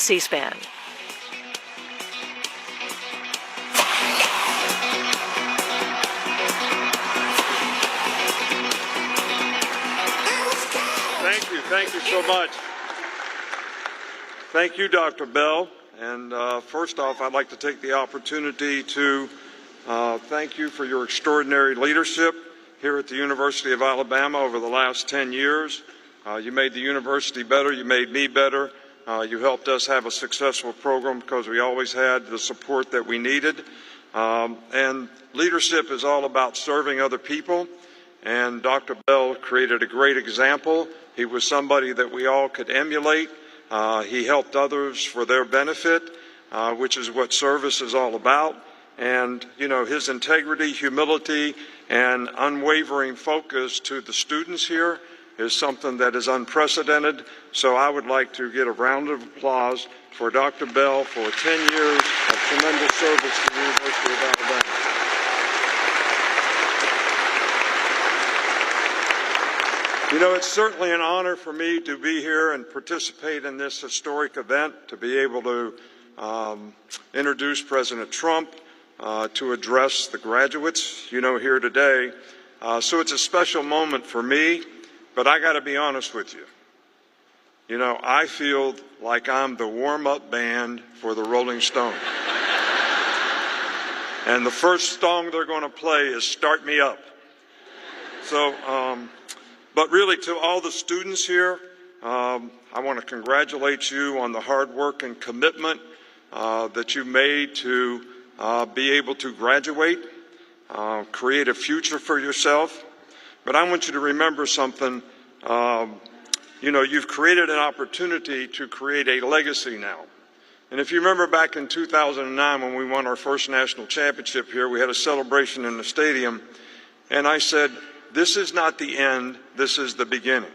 C-SPAN. Thank you so much. Thank you, Dr. Bell. And first off, I'd like to take the opportunity to thank you for your extraordinary leadership here at the University of Alabama over the last 10 years. You made the university better. You made me better. You helped us have a successful program because we always had the support that we needed. And leadership is all about serving other people. And Dr. Bell created a great example. He was somebody that we all could emulate. He helped others for their benefit, which is what service is all about. And, you know, his integrity, humility, and unwavering focus to the students here is something that is unprecedented. So I would like to get a round of applause for Dr. Bell for 10 years of tremendous service to the University of Alabama. You know, it's certainly an honor for me to be here and participate in this historic event, to be able to introduce President Trump, to address the graduates, you know, here today. So it's a special moment for me, but I got to be honest with you. You know, I feel like I'm the warm-up band for the Rolling Stones. And the first song they're going to play is Start Me Up. So, but really, to all the students here, I want to congratulate you on the hard work and commitment that you made to be able to graduate, create a future for yourself. But I want you to remember something. You know, you've created an opportunity to create a legacy now. And if you remember back in 2009 when we won our first national championship here, we had a celebration in the stadium, and I said, this is not the end, this is the beginning.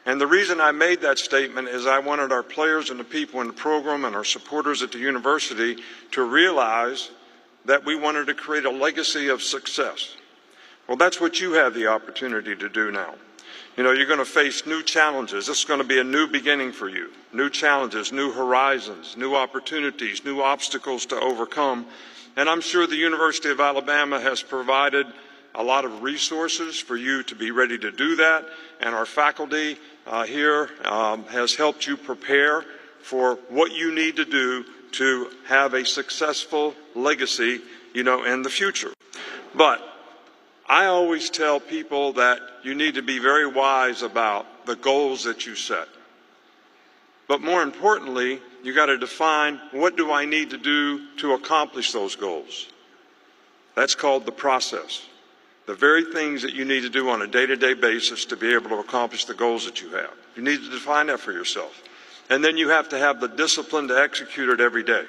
And the reason I made that statement is I wanted our players and the people in the program and our supporters at the university to realize that we wanted to create a legacy of success. Well, that's what you have the opportunity to do now. You know, you're going to face new challenges. This is going to be a new beginning for you. New challenges, new horizons, new opportunities, new obstacles to overcome. And I'm sure the University of Alabama has provided a lot of resources for you to be ready to do that, and our faculty here has helped you prepare for what you need to do to have a successful legacy, you know, in the future. But I always tell people that you need to be very wise about the goals that you set. But more importantly, you got to define, what do I need to do to accomplish those goals? That's called the process. The very things that you need to do on a day-to-day basis to be able to accomplish the goals that you have. You need to define that for yourself. And then you have to have the discipline to execute it every day.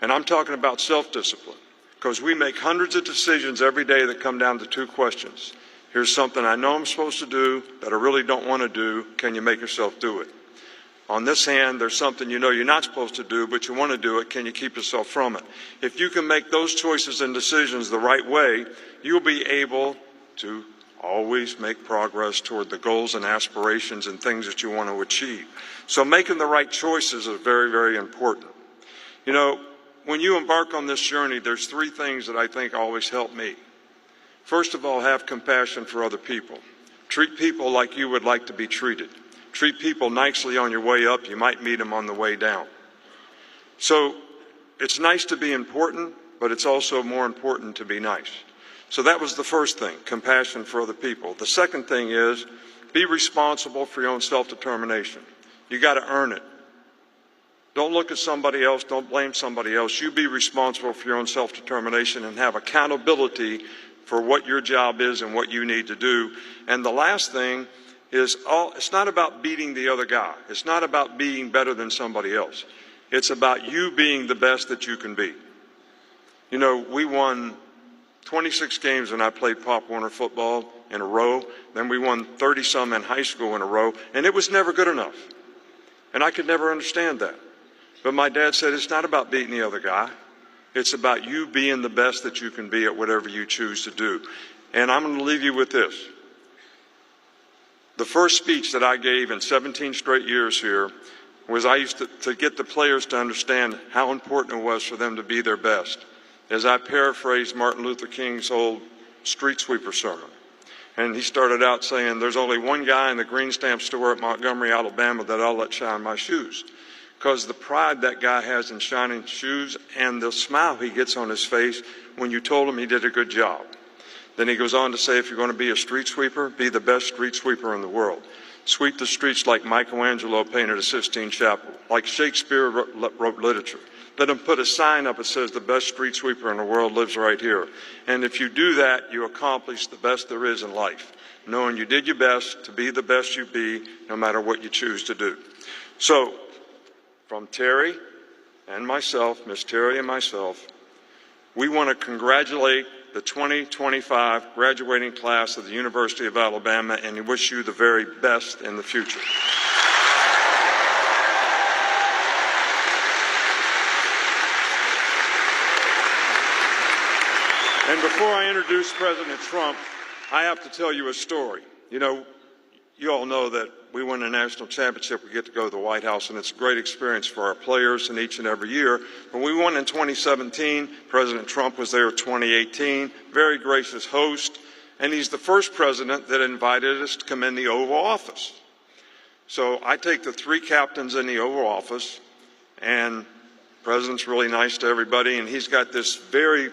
And I'm talking about self-discipline, because we make hundreds of decisions every day that come down to two questions. Here's something I know I'm supposed to do that I really don't want to do. Can you make yourself do it? On this hand, there's something you know you're not supposed to do, but you want to do it. Can you keep yourself from it? If you can make those choices and decisions the right way, you'll be able to always make progress toward the goals and aspirations and things that you want to achieve. So making the right choices is very, very important. You know, when you embark on this journey, there's three things that I think always help me. First of all, have compassion for other people. Treat people like you would like to be treated. Treat people nicely on your way up. You might meet them on the way down. So it's nice to be important, but it's also more important to be nice. So that was the first thing, compassion for other people. The second thing is, be responsible for your own self-determination. You got to earn it. Don't look at somebody else. Don't blame somebody else. You be responsible for your own self-determination and have accountability for what your job is and what you need to do. And the last thing is, it's not about beating the other guy. It's not about being better than somebody else. It's about you being the best that you can be. You know, we won 26 games when I played Pop Warner football in a row. Then we won 30-some in high school in a row, and it was never good enough. And I could never understand that. But my dad said, it's not about beating the other guy. It's about you being the best that you can be at whatever you choose to do. And I'm going to leave you with this. The first speech that I gave in 17 straight years here, was I used to get the players to understand how important it was for them to be their best. As I paraphrased Martin Luther King's old street sweeper sermon. And he started out saying, there's only one guy in the green stamp store at Montgomery, Alabama that I'll let shine my shoes. Because the pride that guy has in shining shoes and the smile he gets on his face when you told him he did a good job. Then he goes on to say, if you're going to be a street sweeper, be the best street sweeper in the world. Sweep the streets like Michelangelo painted a Sistine Chapel, like Shakespeare wrote literature. Let them put a sign up that says the best street sweeper in the world lives right here. And if you do that, you accomplish the best there is in life, knowing you did your best to be the best you be, no matter what you choose to do. So, from Terry and myself, Miss Terry and myself, we want to congratulate the 2025 graduating class of the University of Alabama and wish you the very best in the future. And before I introduce President Trump, I have to tell you a story. You know, you all know that we win a national championship, we get to go to the White House, and it's a great experience for our players and each and every year. When we won in 2017, President Trump was there in 2018, very gracious host, and he's the first president that invited us to come in the Oval Office. So I take the three captains in the Oval Office, and the president's really nice to everybody, and he's got this very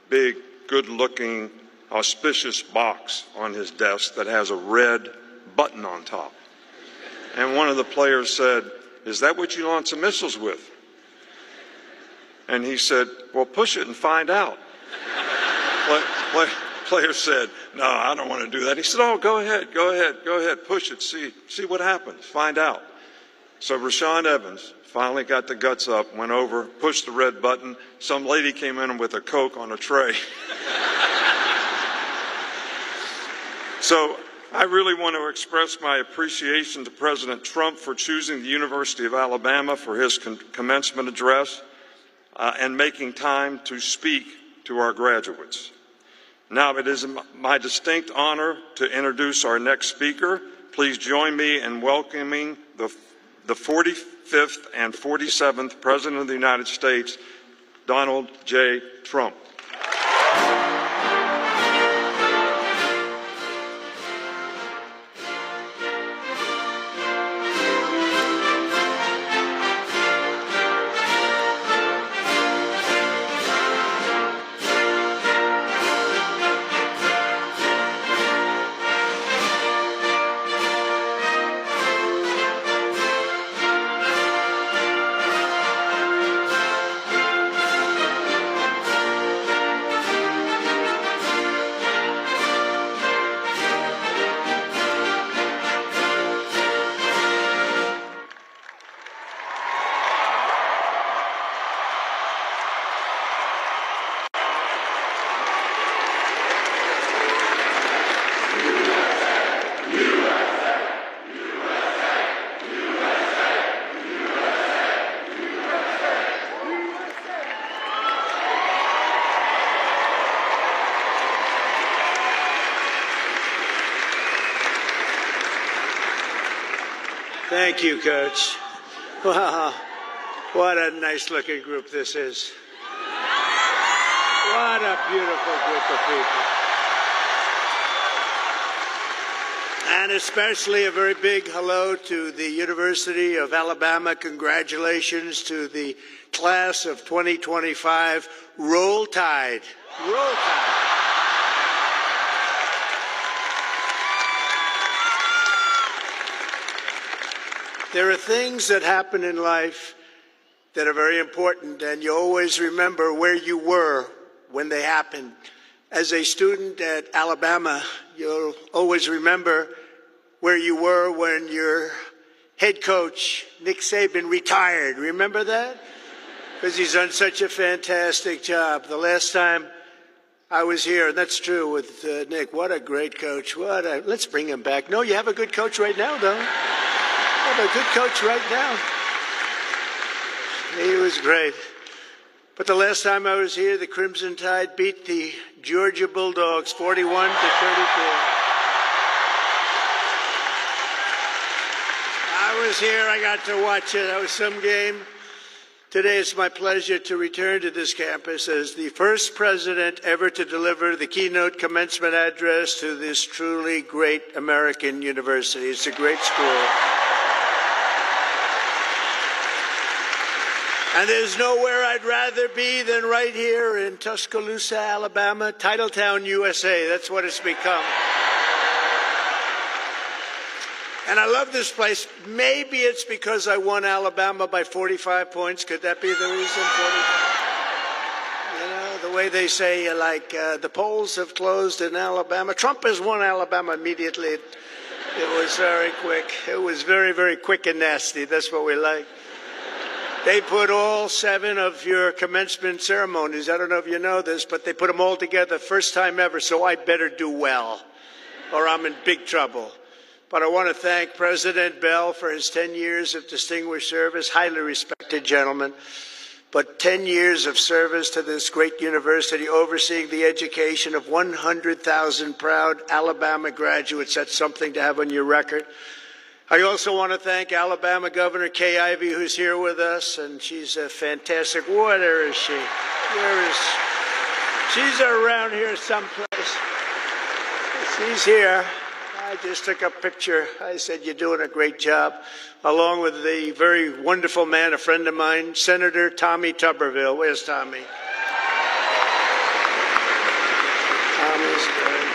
big, good-looking, auspicious box on his desk that has a red button on top. And one of the players said, "Is that what you launch the missiles with?" And he said, "Well, push it and find out." Player said, "No, I don't want to do that." He said, "Oh, go ahead, push it, see what happens, find out." So Rashawn Evans finally got the guts up, went over, pushed the red button. Some lady came in with a Coke on a tray. So I really want to express my appreciation to President Trump for choosing the University of Alabama for his commencement address and making time to speak to our graduates. Now it is my distinct honor to introduce our next speaker. Please join me in welcoming the 45th and 47th President of the United States, Donald J. Trump. Thank you, Coach. Wow, what a nice-looking group this is. What a beautiful group of people. And especially a very big hello to the University of Alabama. Congratulations to the class of 2025. Roll Tide. Roll Tide. There are things that happen in life that are very important, and you always remember where you were when they happened. As a student at Alabama, you'll always remember where you were when your head coach, Nick Saban, retired. Remember that? Because he's done such a fantastic job. The last time I was here, and that's true with Nick, what a great coach. Let's bring him back. No, you have a good coach right now, though. You have a good coach right now. He was great. But the last time I was here, the Crimson Tide beat the Georgia Bulldogs 41-34. I was here. I got to watch it. That was some game. Today it's my pleasure to return to this campus as the first president ever to deliver the keynote commencement address to this truly great American university. It's a great school. And there's nowhere I'd rather be than right here in Tuscaloosa, Alabama, Titletown, USA. That's what it's become. And I love this place. Maybe it's because I won Alabama by 45 points. Could that be the reason? 45? You know, the way they say, the polls have closed in Alabama. Trump has won Alabama immediately. It was very quick. It was very, very quick and nasty. That's what we like. They put all 7 of your commencement ceremonies. I don't know if you know this, but they put them all together first time ever, so I better do well, or I'm in big trouble. But I want to thank President Bell for his 10 years of distinguished service, highly respected gentleman, but 10 years of service to this great university, overseeing the education of 100,000 proud Alabama graduates. That's something to have on your record. I also want to thank Alabama Governor Kay Ivey, who's here with us, and she's a fantastic. Where is she? She's around here someplace. She's here. I just took a picture. I said, you're doing a great job, along with the very wonderful man, a friend of mine, Senator Tommy Tuberville. Where's Tommy? Tommy's good.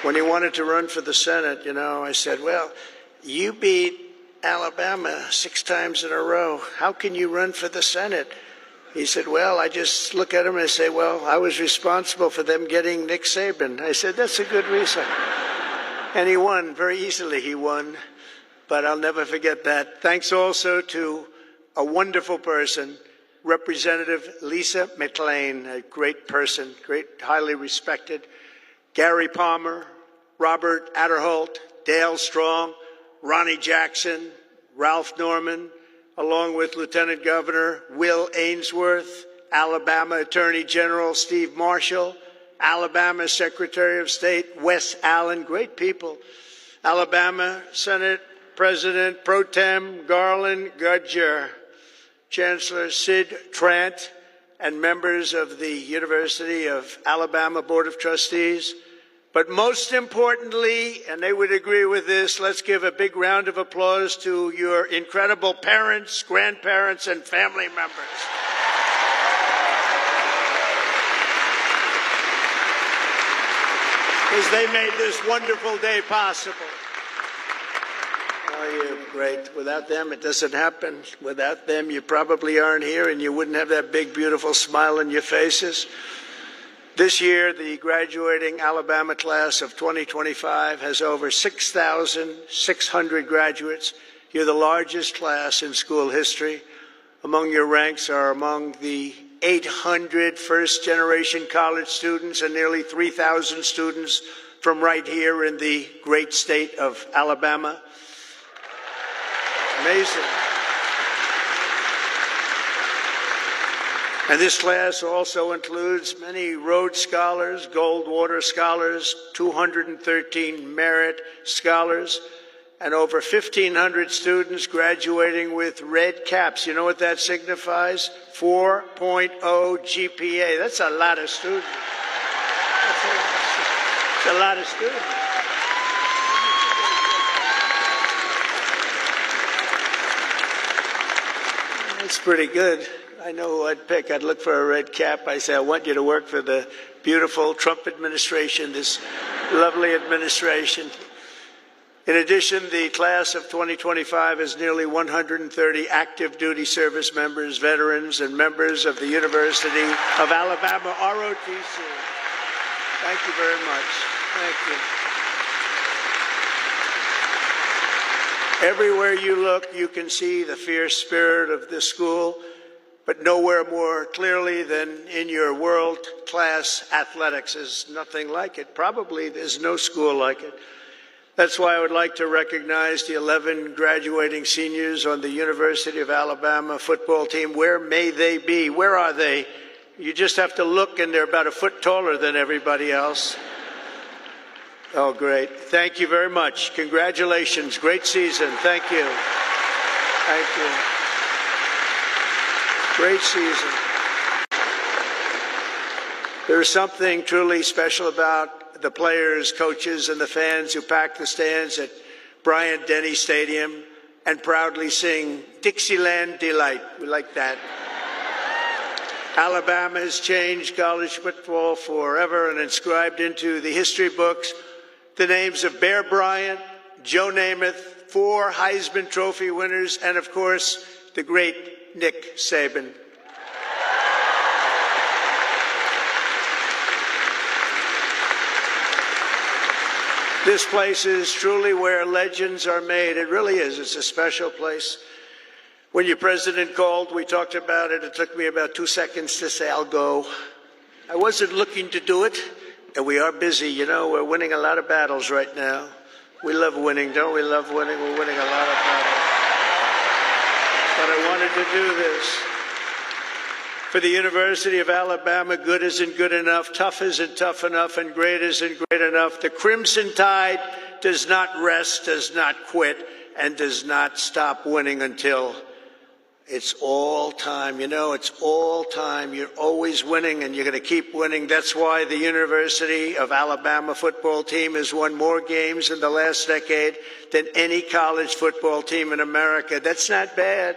When he wanted to run for the Senate, I said, well, you beat Alabama 6 times in a row. How can you run for the Senate? He said, well, I just look at him and I say, well, I was responsible for them getting Nick Saban. I said, that's a good reason. And he won. Very easily he won. But I'll never forget that. Thanks also to a wonderful person, Representative Lisa McLean, a great person, highly respected. Gary Palmer, Robert Adderholt, Dale Strong, Ronnie Jackson, Ralph Norman, along with Lieutenant Governor Will Ainsworth, Alabama Attorney General Steve Marshall, Alabama Secretary of State Wes Allen, great people, Alabama Senate President Pro Tem Garland Gudger, Chancellor Sid Trant, and members of the University of Alabama Board of Trustees. But most importantly, and they would agree with this, let's give a big round of applause to your incredible parents, grandparents, and family members. Because they made this wonderful day possible. Oh, you're great. Without them, it doesn't happen. Without them, you probably aren't here, and you wouldn't have that big, beautiful smile on your faces. This year, the graduating Alabama class of 2025 has over 6,600 graduates. You're the largest class in school history. Among your ranks are among the 800 first-generation college students and nearly 3,000 students from right here in the great state of Alabama. Amazing. And this class also includes many Rhodes Scholars, Goldwater Scholars, 213 Merit Scholars, and over 1,500 students graduating with red caps. You know what that signifies? 4.0 GPA. That's a lot of students. That's a lot of students. That's pretty good. I know who I'd pick. I'd look for a red cap. I say, I want you to work for the beautiful Trump administration, this lovely administration. In addition, the class of 2025 has nearly 130 active duty service members, veterans, and members of the University of Alabama, ROTC. Thank you very much. Thank you. Everywhere you look, you can see the fierce spirit of this school, but nowhere more clearly than in your world-class athletics. There's nothing like it. Probably there's no school like it. That's why I would like to recognize the 11 graduating seniors on the University of Alabama football team. Where may they be? Where are they? You just have to look, and they're about a foot taller than everybody else. Oh, great. Thank you very much. Congratulations. Great season. Thank you. Thank you. Great season. There's something truly special about the players, coaches, and the fans who pack the stands at Bryant-Denny Stadium and proudly sing Dixieland Delight. We like that. Alabama has changed college football forever and inscribed into the history books the names of Bear Bryant, Joe Namath, 4 Heisman Trophy winners, and of course, the great Nick Saban. This place is truly where legends are made. It really is. It's a special place. When your president called, we talked about it. It took me about 2 seconds to say, I'll go. I wasn't looking to do it, and we are busy. You know, we're winning a lot of battles right now. We love winning, don't we? Love winning. We're winning a lot of battles. But I wanted to do this. For the University of Alabama, good isn't good enough, tough isn't tough enough, and great isn't great enough. The Crimson Tide does not rest, does not quit, and does not stop winning until it's all time. You know, it's all time. You're always winning, and you're going to keep winning. That's why the University of Alabama football team has won more games in the last decade than any college football team in America. That's not bad.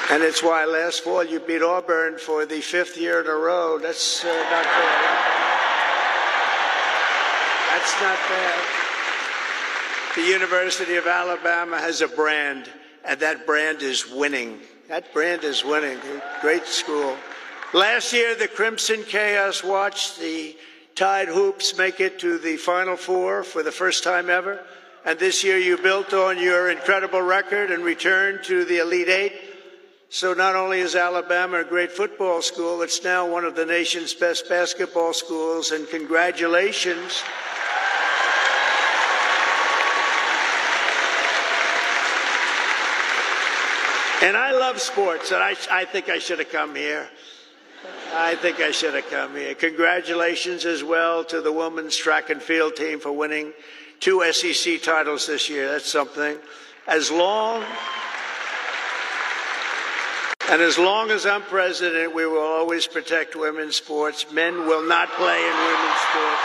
And it's why last fall you beat Auburn for the 5th year in a row. That's not bad. That's not bad. The University of Alabama has a brand, and that brand is winning. That brand is winning. Great school. Last year, the Crimson Chaos watched the Tide Hoops make it to the Final Four for the first time ever. And this year you built on your incredible record and returned to the Elite Eight. So not only is Alabama a great football school, it's now one of the nation's best basketball schools, and congratulations. And I love sports, and I think I should have come here. I think I should have come here. Congratulations as well to the women's track and field team for winning 2 SEC titles this year. That's something. As long as I'm president, we will always protect women's sports. Men will not play in women's sports.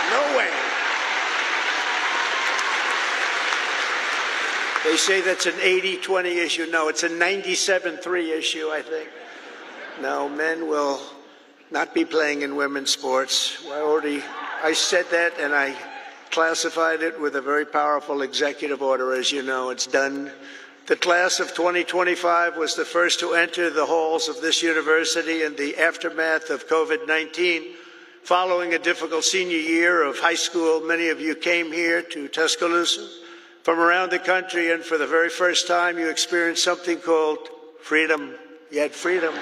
No way. They say that's an 80-20 issue. No, it's a 97-3 issue, I think. No, men will not be playing in women's sports. I said that, and I classified it with a very powerful executive order. As you know, it's done. The class of 2025 was the first to enter the halls of this university in the aftermath of COVID-19. Following a difficult senior year of high school, many of you came here to Tuscaloosa from around the country, and for the very first time, you experienced something called freedom. You had freedom.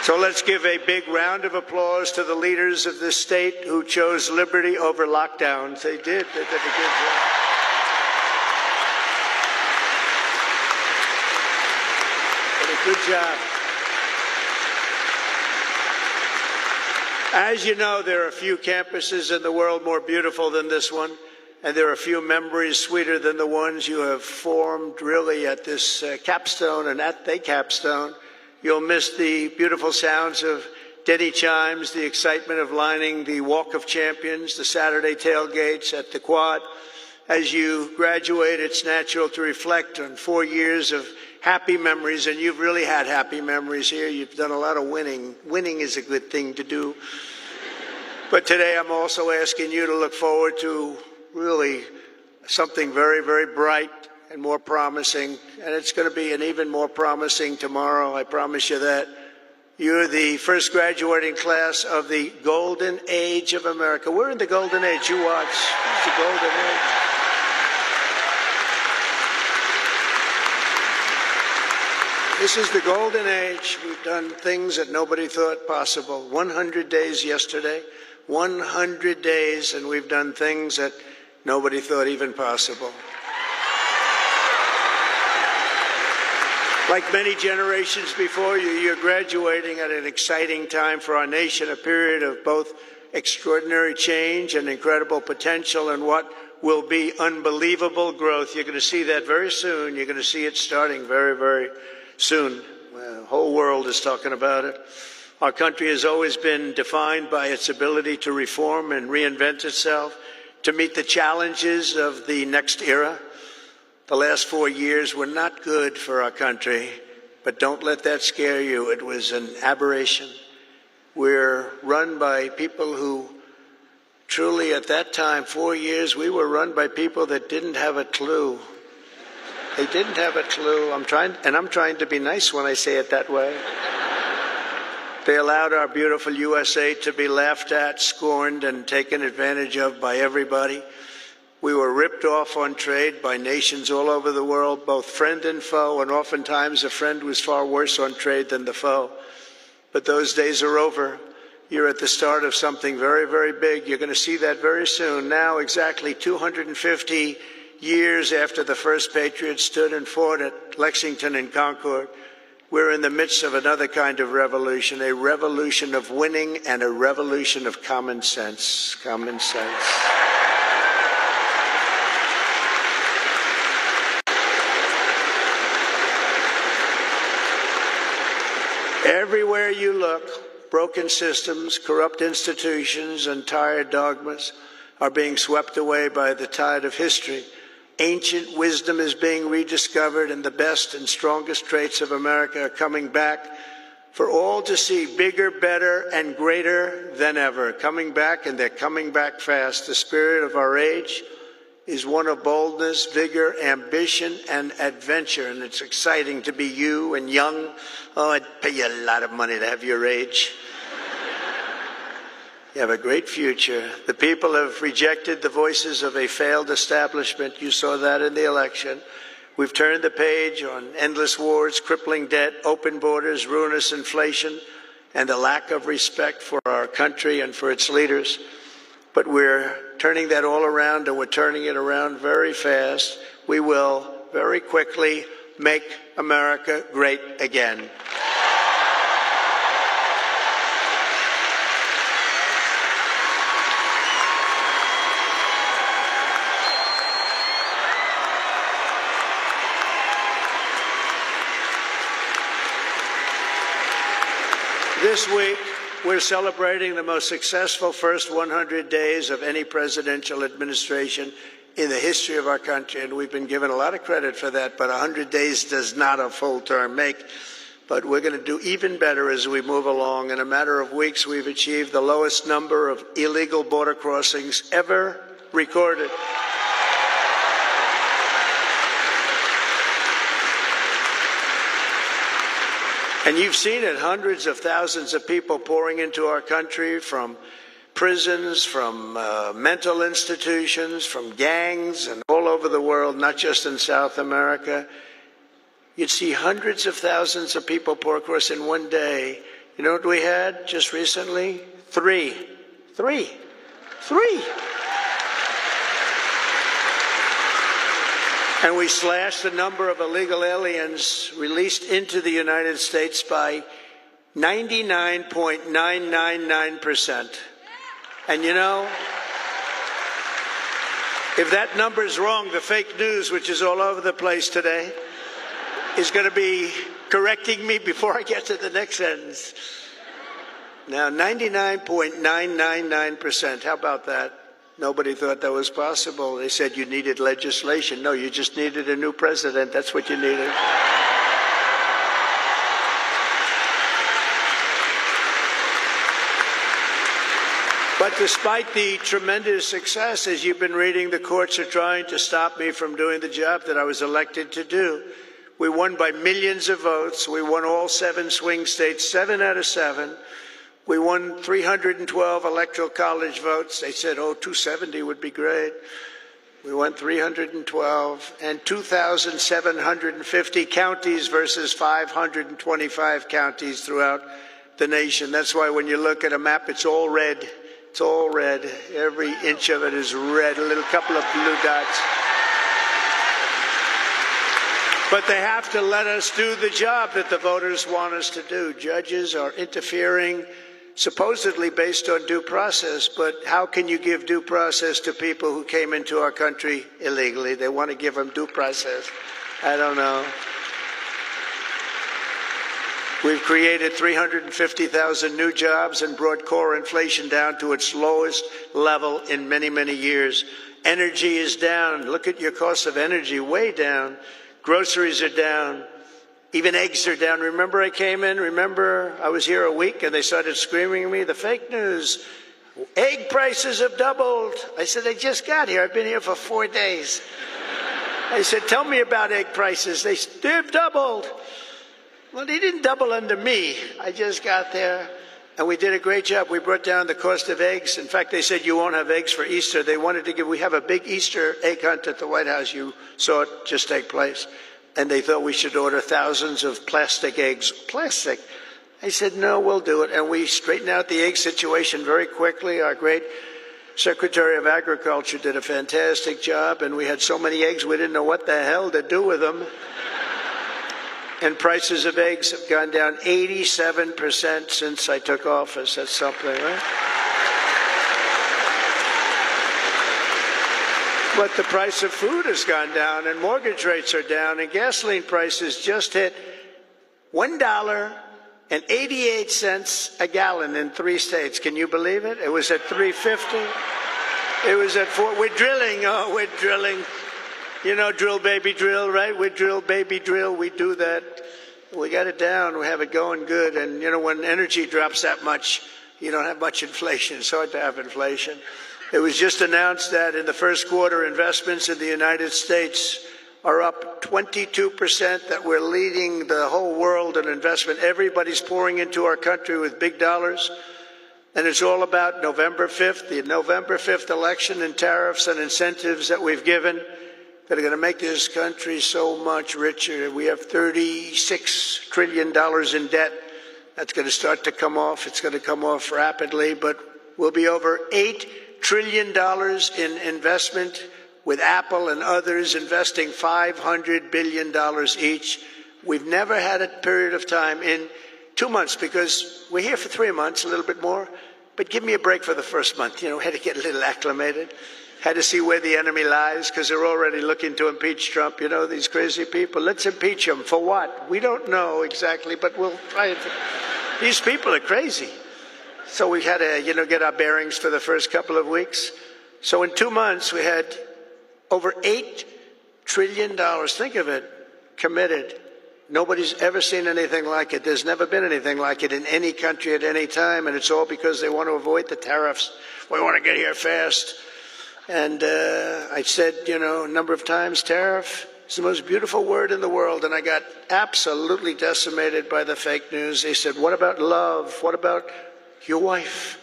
So let's give a big round of applause to the leaders of this state who chose liberty over lockdowns. They did. They did a good job. Did a good job. As you know, there are a few campuses in the world more beautiful than this one, and there are a few memories sweeter than the ones you have formed really at this capstone and at the capstone. You'll miss the beautiful sounds of Denny chimes, the excitement of lining the Walk of Champions, the Saturday tailgates at the Quad. As you graduate, it's natural to reflect on 4 years of happy memories, and you've really had happy memories here. You've done a lot of winning. Winning is a good thing to do. But today I'm also asking you to look forward to really something very, very bright and more promising, and it's going to be an even more promising tomorrow, I promise you that. You're the first graduating class of the golden age of America. We're in the golden age. You watch. It's the golden age. This is the golden age. We've done things that nobody thought possible. 100 days yesterday, 100 days, and we've done things that nobody thought even possible. Like many generations before you, you're graduating at an exciting time for our nation, a period of both extraordinary change and incredible potential and what will be unbelievable growth. You're going to see that very soon. You're going to see it starting very, very soon. The whole world is talking about it. Our country has always been defined by its ability to reform and reinvent itself, to meet the challenges of the next era. The last 4 years were not good for our country, but don't let that scare you. It was an aberration. We're run by people who truly, at that time, 4 years, we were run by people that didn't have a clue. They didn't have a clue. I'm trying to be nice when I say it that way. They allowed our beautiful USA to be laughed at, scorned, and taken advantage of by everybody. We were ripped off on trade by nations all over the world, both friend and foe, and oftentimes a friend was far worse on trade than the foe. But those days are over. You're at the start of something very, very big. You're going to see that very soon. Now, exactly 250 years after the first Patriots stood and fought at Lexington and Concord, we're in the midst of another kind of revolution, a revolution of winning and a revolution of common sense. Common sense. Everywhere you look, broken systems, corrupt institutions, and tired dogmas are being swept away by the tide of history. Ancient wisdom is being rediscovered, and the best and strongest traits of America are coming back for all to see, bigger, better, and greater than ever. Coming back, and they're coming back fast. The spirit of our age is one of boldness, vigor, ambition, and adventure, and it's exciting to be you and young. Oh, I'd pay you a lot of money to have your age. You have a great future. The people have rejected the voices of a failed establishment. You saw that in the election. We've turned the page on endless wars, crippling debt, open borders, ruinous inflation, and a lack of respect for our country and for its leaders. But we're turning that all around, and we're turning it around very fast. We will very quickly make America great again. This week, we're celebrating the most successful first 100 days of any presidential administration in the history of our country, and we've been given a lot of credit for that, but 100 days does not a full term make. But we're going to do even better as we move along. In a matter of weeks, we've achieved the lowest number of illegal border crossings ever recorded. And you've seen it, hundreds of thousands of people pouring into our country from prisons, from mental institutions, from gangs, and all over the world, not just in South America. You'd see hundreds of thousands of people pour across in one day. You know what we had just recently? Three. And we slashed the number of illegal aliens released into the United States by 99.999%. And you know, if that number is wrong, the fake news, which is all over the place today, is going to be correcting me before I get to the next sentence. Now, 99.999%, how about that? Nobody thought that was possible. They said you needed legislation. No, you just needed a new president. That's what you needed. But despite the tremendous success, as you've been reading, the courts are trying to stop me from doing the job that I was elected to do. We won by millions of votes. We won all 7 swing states, 7 out of 7. We won 312 electoral college votes. They said, 270 would be great. We won 312, and 2,750 counties versus 525 counties throughout the nation. That's why when you look at a map, it's all red. It's all red. Every inch of it is red, a little couple of blue dots. But they have to let us do the job that the voters want us to do. Judges are interfering supposedly based on due process, but how can you give due process to people who came into our country illegally? They want to give them due process. I don't know. We've created 350,000 new jobs and brought core inflation down to its lowest level in many, many years. Energy is down. Look at your cost of energy, way down. Groceries are down. Even eggs are down. Remember I came in? Remember I was here a week and they started screaming at me, the fake news. Egg prices have doubled. I said, I just got here. I've been here for 4 days. I said, tell me about egg prices. They've doubled. Well, they didn't double under me. I just got there, and we did a great job. We brought down the cost of eggs. In fact, they said you won't have eggs for Easter. They wanted to we have a big Easter egg hunt at the White House. You saw it just take place. And they thought we should order thousands of plastic eggs. Plastic. I said, no, we'll do it. And we straightened out the egg situation very quickly. Our great Secretary of Agriculture did a fantastic job, and we had so many eggs we didn't know what the hell to do with them. And prices of eggs have gone down 87% since I took office. That's something, right? But the price of food has gone down, and mortgage rates are down, and gasoline prices just hit $1.88 a gallon in 3 states. Can you believe it? It was at $3.50. It was at $4. We're drilling. Oh, we're drilling. You know, drill, baby, drill, right? We drill, baby, drill. We do that. We got it down. We have it going good. And, you know, when energy drops that much, you don't have much inflation. It's hard to have inflation. It was just announced that in the first quarter, investments in the United States are up 22%, that we're leading the whole world in investment. Everybody's pouring into our country with big dollars. And it's all about November 5th, the November 5th election, and tariffs and incentives that we've given that are going to make this country so much richer. We have $36 trillion in debt. That's going to start to come off. It's going to come off rapidly, but we'll be over $8 trillion in investment, with Apple and others investing $500 billion each. We've never had a period of time in 2 months, because we're here for 3 months, a little bit more, but give me a break for the first month. You know, had to get a little acclimated. Had to see where the enemy lies, because they're already looking to impeach Trump. You know, these crazy people. Let's impeach him. For what? We don't know exactly, but we'll try it. These people are crazy. So we had to, you know, get our bearings for the first couple of weeks. So in 2 months, we had over $8 trillion, think of it, committed. Nobody's ever seen anything like it. There's never been anything like it in any country at any time, and it's all because they want to avoid the tariffs. We want to get here fast. And I said, you know, a number of times, tariff is the most beautiful word in the world, and I got absolutely decimated by the fake news. They said, what about love? What about your wife?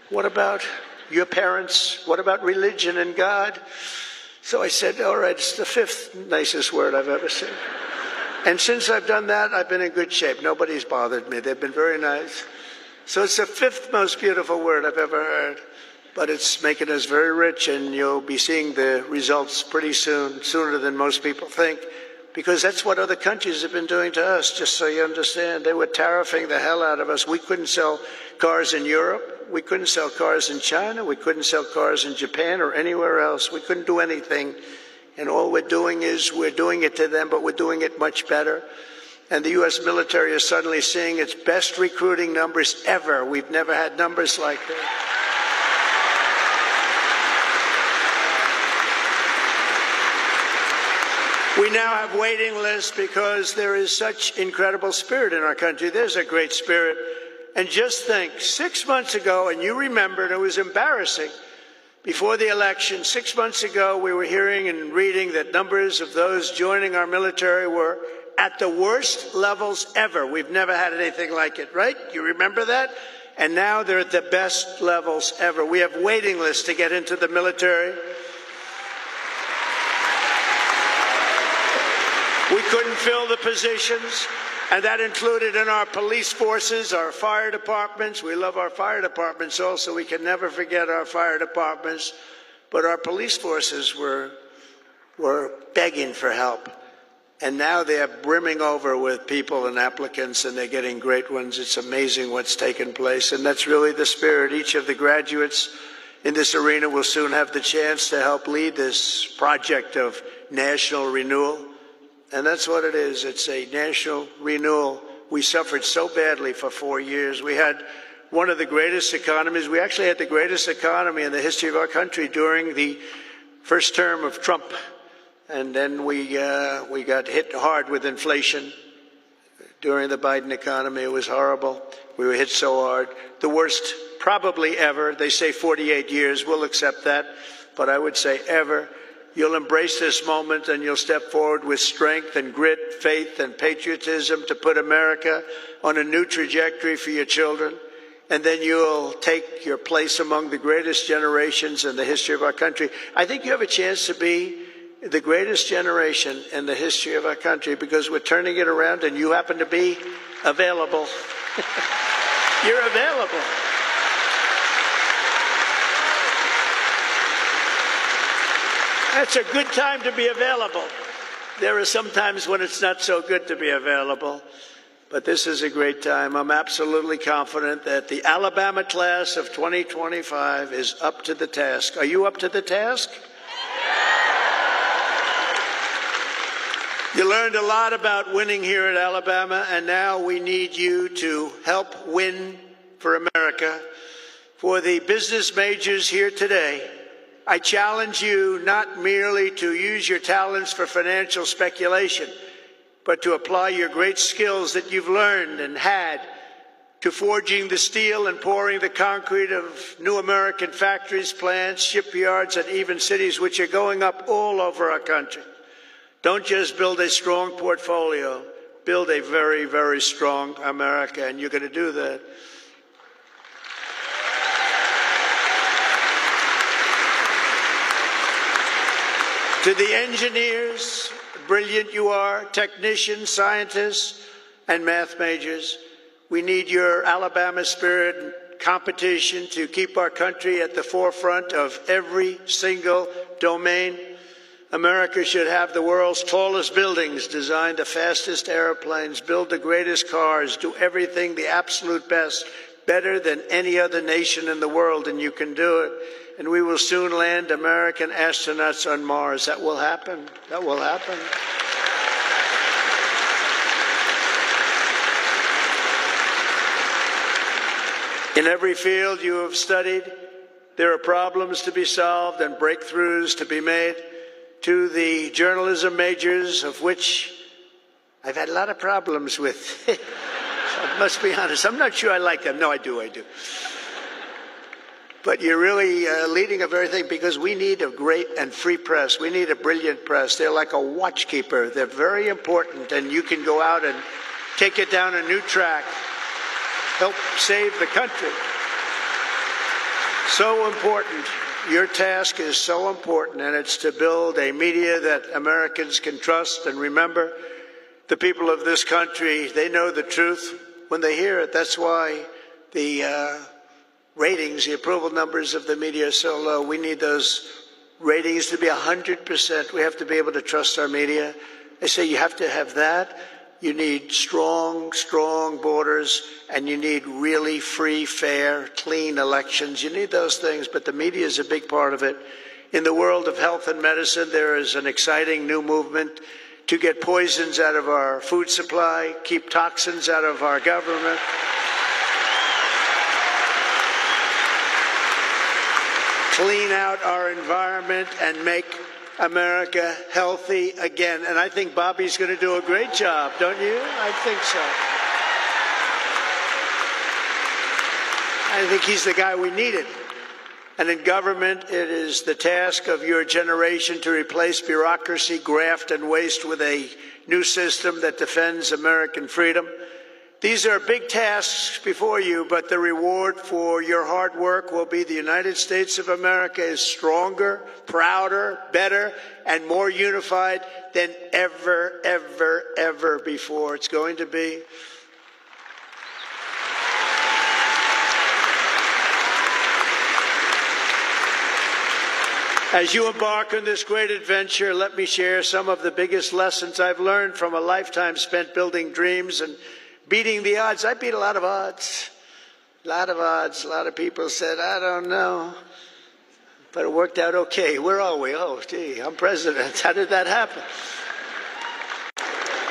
What about your parents? What about religion and God? So I said, all right, it's the 5th nicest word I've ever seen. And since I've done that, I've been in good shape. Nobody's bothered me. They've been very nice. So it's the 5th most beautiful word I've ever heard. But it's making us very rich, and you'll be seeing the results pretty soon, sooner than most people think, because that's what other countries have been doing to us, just so you understand. They were tariffing the hell out of us. We couldn't sell cars in Europe. We couldn't sell cars in China. We couldn't sell cars in Japan or anywhere else. We couldn't do anything. And all we're doing is we're doing it to them, but we're doing it much better. And the U.S. military is suddenly seeing its best recruiting numbers ever. We've never had numbers like that. We now have waiting lists because there is such incredible spirit in our country. There's a great spirit. And just think, 6 months ago, and you remember, and it was embarrassing, before the election, 6 months ago, we were hearing and reading that numbers of those joining our military were at the worst levels ever. We've never had anything like it, right? You remember that? And now they're at the best levels ever. We have waiting lists to get into the military. We couldn't fill the positions. And that included in our police forces, our fire departments. We love our fire departments also. We can never forget our fire departments. But our police forces were begging for help. And now they're brimming over with people and applicants, and they're getting great ones. It's amazing what's taken place. And that's really the spirit. Each of the graduates in this arena will soon have the chance to help lead this project of national renewal. And that's what it is. It's a national renewal. We suffered so badly for 4 years. We had one of the greatest economies. We actually had the greatest economy in the history of our country during the first term of Trump. And then we got hit hard with inflation during the Biden economy. It was horrible. We were hit so hard. The worst probably ever. They say 48 years. We'll accept that. But I would say ever. You'll embrace this moment and you'll step forward with strength and grit, faith and patriotism to put America on a new trajectory for your children. And then you'll take your place among the greatest generations in the history of our country. I think you have a chance to be the greatest generation in the history of our country because we're turning it around and you happen to be available. You're available. That's a good time to be available. There are some times when it's not so good to be available, but this is a great time. I'm absolutely confident that the Alabama class of 2025 is up to the task. Are you up to the task? You learned a lot about winning here at Alabama, and now we need you to help win for America. For the business majors here today, I challenge you not merely to use your talents for financial speculation, but to apply your great skills that you've learned and had to forging the steel and pouring the concrete of new American factories, plants, shipyards, and even cities which are going up all over our country. Don't just build a strong portfolio, build a very, very strong America, and you're going to do that. To the engineers, brilliant you are, technicians, scientists, and math majors, we need your Alabama spirit and competition to keep our country at the forefront of every single domain. America should have the world's tallest buildings, design the fastest airplanes, build the greatest cars, do everything the absolute best, better than any other nation in the world, and you can do it. And we will soon land American astronauts on Mars. That will happen. That will happen. In every field you have studied, there are problems to be solved and breakthroughs to be made. To the journalism majors, of which I've had a lot of problems with. I must be honest. I'm not sure I like them. No, I do. But you're really leading a very thing because we need a great and free press. We need a brilliant press. They're like a watchkeeper. They're very important, and you can go out and take it down a new track, help save the country. So important. Your task is so important, and it's to build a media that Americans can trust. And remember, the people of this country, they know the truth when they hear it. That's why the ratings, the approval numbers of the media are so low. We need those ratings to be 100%. We have to be able to trust our media. I say you have to have that. You need strong borders, and you need really free, fair, clean elections. You need those things, but the media is a big part of it. In the world of health and medicine, there is an exciting new movement to get poisons out of our food supply, keep toxins out of our government. Clean out our environment and make America healthy again. And I think Bobby's going to do a great job, don't you? I think so. I think he's the guy we needed. And in government, it is the task of your generation to replace bureaucracy, graft, and waste with a new system that defends American freedom. These are big tasks before you, but the reward for your hard work will be the United States of America is stronger, prouder, better, and more unified than ever, ever, ever before. It's going to be. As you embark on this great adventure, let me share some of the biggest lessons I've learned from a lifetime spent building dreams and beating the odds. I beat a lot of odds. A lot of odds. A lot of people said, I don't know. But it worked out okay. Where are we? Oh, gee, I'm president. How did that happen?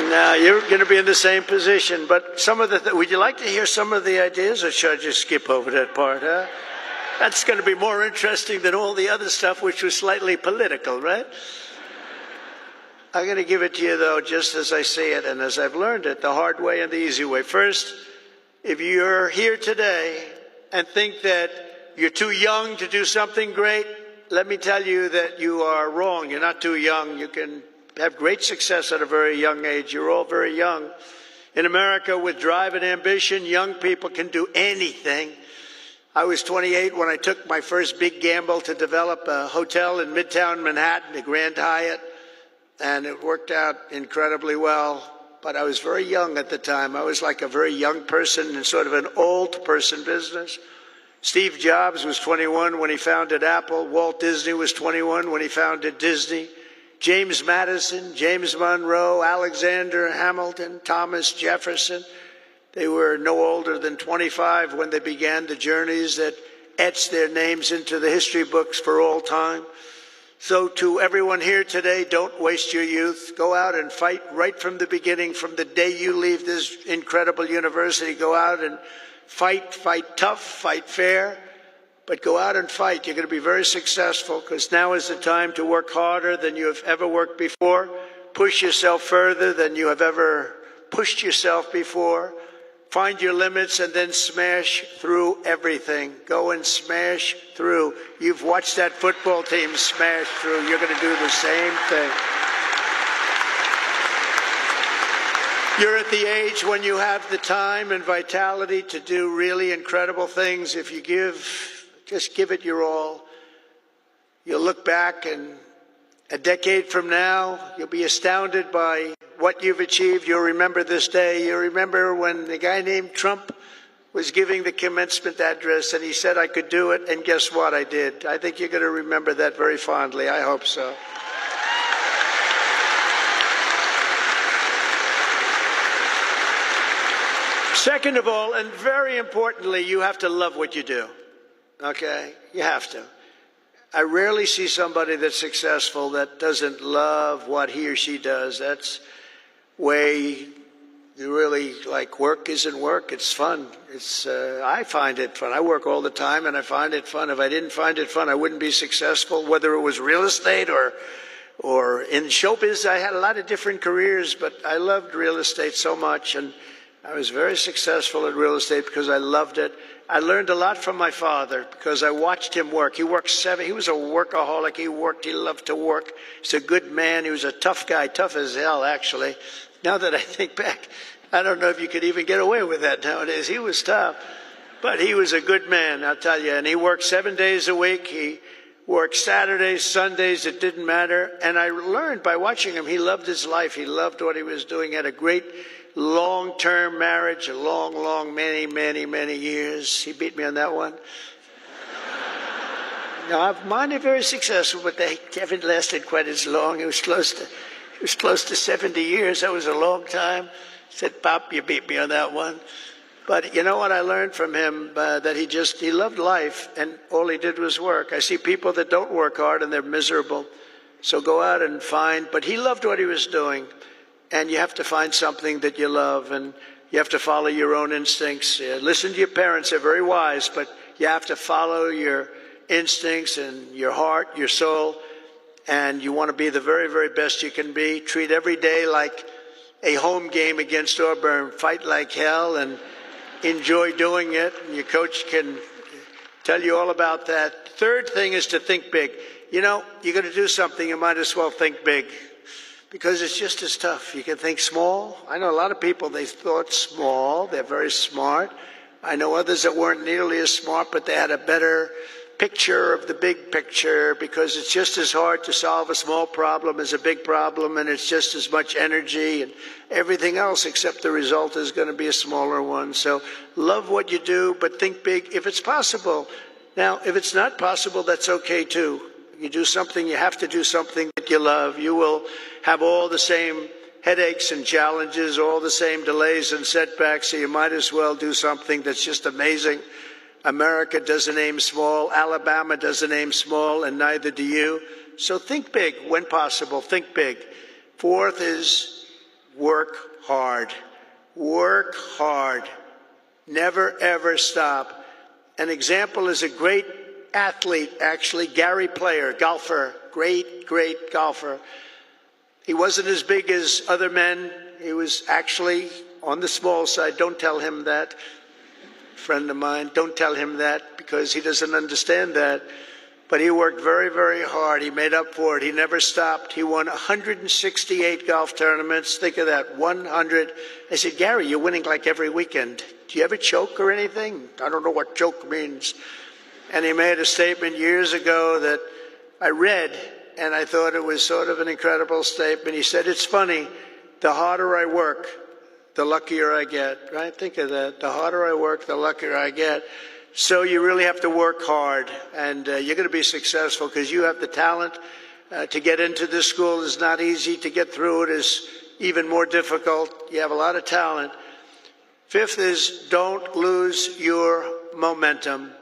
Now, you're going to be in the same position. But some of the would you like to hear some of the ideas, or should I just skip over that part, huh? That's going to be more interesting than all the other stuff, which was slightly political, right? I'm going to give it to you, though, just as I see it and as I've learned it, the hard way and the easy way. First, if you're here today and think that you're too young to do something great, let me tell you that you are wrong. You're not too young. You can have great success at a very young age. You're all very young. In America, with drive and ambition, young people can do anything. I was 28 when I took my first big gamble to develop a hotel in Midtown Manhattan, the Grand Hyatt, and it worked out incredibly well. But I was very young at the time. I was like a very young person in sort of an old person business. Steve Jobs was 21 when he founded Apple. Walt Disney was 21 when he founded Disney. James Madison, James Monroe, Alexander Hamilton, Thomas Jefferson. They were no older than 25 when they began the journeys that etched their names into the history books for all time. So to everyone here today, don't waste your youth. Go out and fight right from the beginning, from the day you leave this incredible university. Go out and fight tough, fight fair, but go out and fight. You're going to be very successful, because now is the time to work harder than you have ever worked before. Push yourself further than you have ever pushed yourself before. Find your limits and then smash through everything. Go and smash through. You've watched that football team smash through. You're going to do the same thing. You're at the age when you have the time and vitality to do really incredible things. If you just give it your all. You'll look back, and a decade from now, you'll be astounded by what you've achieved. You'll remember this day. You'll remember when the guy named Trump was giving the commencement address, and he said I could do it, and guess what? I did. I think you're going to remember that very fondly. I hope so. Second of all, and very importantly, you have to love what you do. Okay? You have to. I rarely see somebody that's successful that doesn't love what he or she does. That's way you really like. Work isn't work. It's fun. I find it fun. I work all the time, and I find it fun. If I didn't find it fun, I wouldn't be successful, whether it was real estate or in showbiz. I had a lot of different careers, but I loved real estate so much, and I was very successful at real estate because I loved it. I learned a lot from my father because I watched him work. He worked he was a workaholic. He loved to work. He's a good man. He was a tough guy, tough as hell, actually. Now that I think back, I don't know if you could even get away with that nowadays. He was tough, but he was a good man, I'll tell you. And he worked 7 days a week. He worked Saturdays, Sundays, it didn't matter. And I learned by watching him, he loved his life. He loved what he was doing. He had a great long-term marriage, a long, many, many, many years. He beat me on that one. No, mine are very successful, but they haven't lasted quite as long. It was close to 70 years. That was a long time. I said, Pop, you beat me on that one. But you know what I learned from him? That he loved life, and all he did was work. I see people that don't work hard, and they're miserable. So go out and find. But he loved what he was doing. And you have to find something that you love, and you have to follow your own instincts. Listen to your parents. They're very wise, but you have to follow your instincts and your heart, your soul, and you want to be the very, very best you can be. Treat every day like a home game against Auburn. Fight like hell and enjoy doing it. And your coach can tell you all about that. Third thing is to think big. You know, you're going to do something, you might as well think big. because it's just as tough. You can think small. I know a lot of people, they thought small. They're very smart. I know others that weren't nearly as smart, but they had a better picture of the big picture, because it's just as hard to solve a small problem as a big problem, and it's just as much energy and everything else, except the result is going to be a smaller one. So love what you do, but think big if it's possible. Now, if it's not possible, that's okay too. You do something, you have to do something that you love. You will have all the same headaches and challenges, all the same delays and setbacks, so you might as well do something that's just amazing. America doesn't aim small, Alabama doesn't aim small, and neither do you. So think big when possible, think big. Fourth is work hard. Work hard. Never, ever stop. An example is a great athlete, actually, Gary Player, golfer, great golfer. He wasn't as big as other men. He was actually on the small side. Don't tell him that. Friend of mine, don't tell him that, because he doesn't understand that. But he worked very, very hard. He made up for it. He never stopped. He won 168 golf tournaments. Think of that, 100. I said, Gary, you're winning like every weekend. Do you ever choke or anything? I don't know what choke means. And he made a statement years ago that I read, and I thought it was sort of an incredible statement. He said, it's funny, the harder I work, the luckier I get, right? Think of that. The harder I work, the luckier I get. So you really have to work hard, and you're going to be successful because you have the talent. To get into this school is not easy. To get through it is even more difficult. You have a lot of talent. Fifth is don't lose your momentum.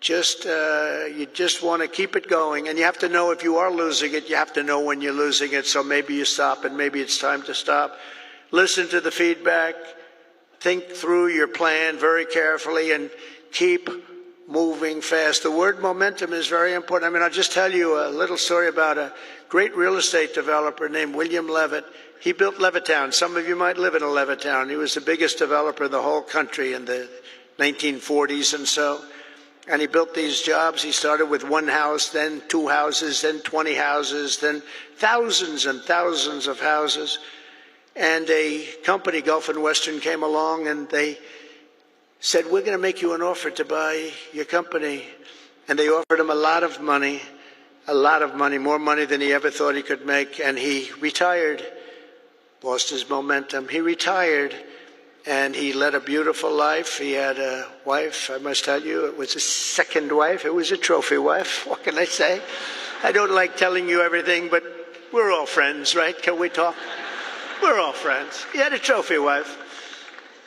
You just want to keep it going, and you have to know if you are losing it, you have to know when you're losing it, so maybe you stop, and maybe it's time to stop. Listen to the feedback, think through your plan very carefully, and keep moving fast. The word momentum is very important. I mean, I'll just tell you a little story about a great real estate developer named William Levitt. He built Levittown. Some of you might live in a Levittown. He was the biggest developer in the whole country in the 1940s and so. And he built these jobs. He started with one house, then 2 houses, then 20 houses, then thousands and thousands of houses. And a company, Gulf and Western, came along and they said, we're going to make you an offer to buy your company. And they offered him a lot of money, more money than he ever thought he could make. And he retired, lost his momentum. He retired, and he led a beautiful life. He had a wife, I must tell you, it was a second wife. It was a trophy wife. What can I say? I don't like telling you everything, but we're all friends, right? Can we talk? We're all friends. He had a trophy wife,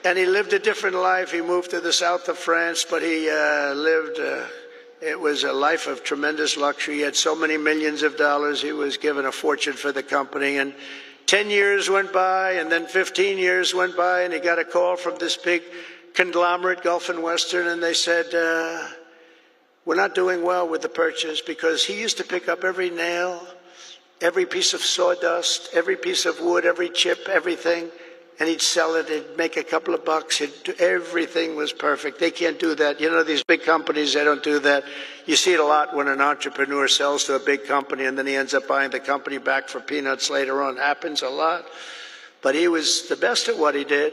and he lived a different life. He moved to the south of France, but he it was a life of tremendous luxury. He had so many millions of dollars. He was given a fortune for the company, and 10 years went by, and then 15 years went by, and he got a call from this big conglomerate, Gulf and Western, and they said, we're not doing well with the purchase, because he used to pick up every nail, every piece of sawdust, every piece of wood, every chip, everything, and he'd sell it. He'd make a couple of bucks. Everything was perfect. They can't do that. You know, these big companies, they don't do that. You see it a lot when an entrepreneur sells to a big company and then he ends up buying the company back for peanuts later on. It happens a lot. But he was the best at what he did.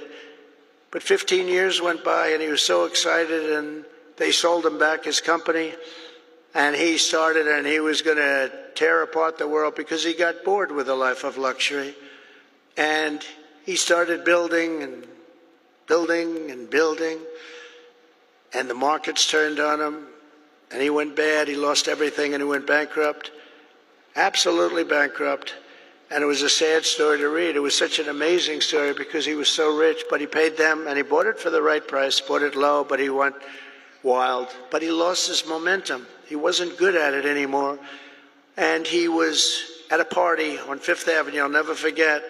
But 15 years went by, and he was so excited, and they sold him back his company. And he started, and he was going to tear apart the world because he got bored with a life of luxury. And he started building and building and building. And the markets turned on him, and he went bad. He lost everything, and he went bankrupt, absolutely bankrupt. And it was a sad story to read. It was such an amazing story because he was so rich, but he paid them, and he bought it for the right price, bought it low, but he went wild. But he lost his momentum. He wasn't good at it anymore. And he was at a party on Fifth Avenue, I'll never forget.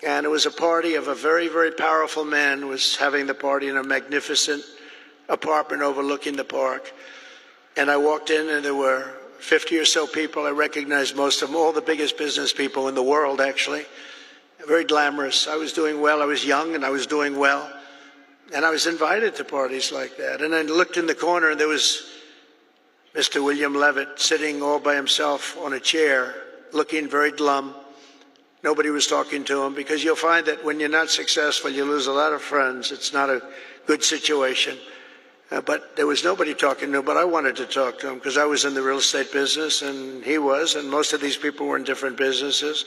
And it was a party of a very, very powerful man who was having the party in a magnificent apartment overlooking the park. And I walked in, and there were 50 or so people. I recognized most of them, all the biggest business people in the world, actually. Very glamorous. I was doing well. I was young, and I was doing well. And I was invited to parties like that. And I looked in the corner, and there was Mr. William Levitt sitting all by himself on a chair, looking very glum. Nobody was talking to him, because you'll find that when you're not successful, you lose a lot of friends. It's not a good situation. But there was nobody talking to him, but I wanted to talk to him because I was in the real estate business and he was, and most of these people were in different businesses.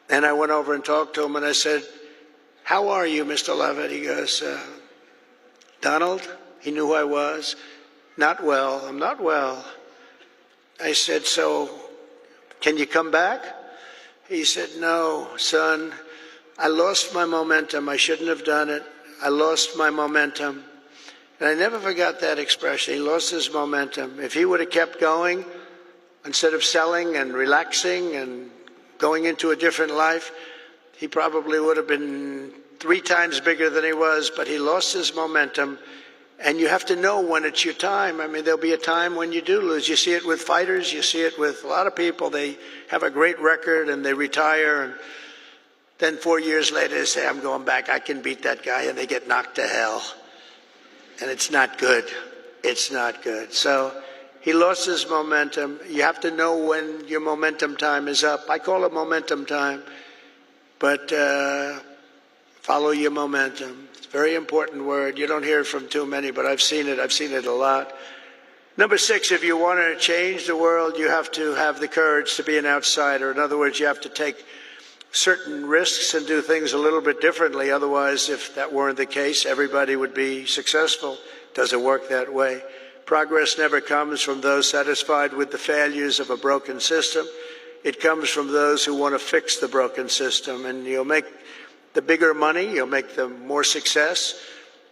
And I went over and talked to him and I said, "How are you, Mr. Levitt?" He goes, "Donald," he knew who I was, "Not well, I'm not well." I said, "So, can you come back?" He said, "No, son, I lost my momentum. I shouldn't have done it. I lost my momentum." And I never forgot that expression. He lost his momentum. If he would have kept going, instead of selling and relaxing and going into a different life, he probably would have been 3 times bigger than he was, but he lost his momentum. And you have to know when it's your time. I mean, there'll be a time when you do lose. You see it with fighters. You see it with a lot of people. They have a great record and they retire. And then 4 years later, they say, "I'm going back. I can beat that guy." And they get knocked to hell. And it's not good. It's not good. So he lost his momentum. You have to know when your momentum time is up. I call it momentum time. But follow your momentum. It's a very important word. You don't hear it from too many, but I've seen it. I've seen it a lot. Number 6, if you want to change the world, you have to have the courage to be an outsider. In other words, you have to take certain risks and do things a little bit differently. Otherwise, if that weren't the case, everybody would be successful. Doesn't work that way. Progress never comes from those satisfied with the failures of a broken system. It comes from those who want to fix the broken system. And you'll make the bigger money, you'll make the more success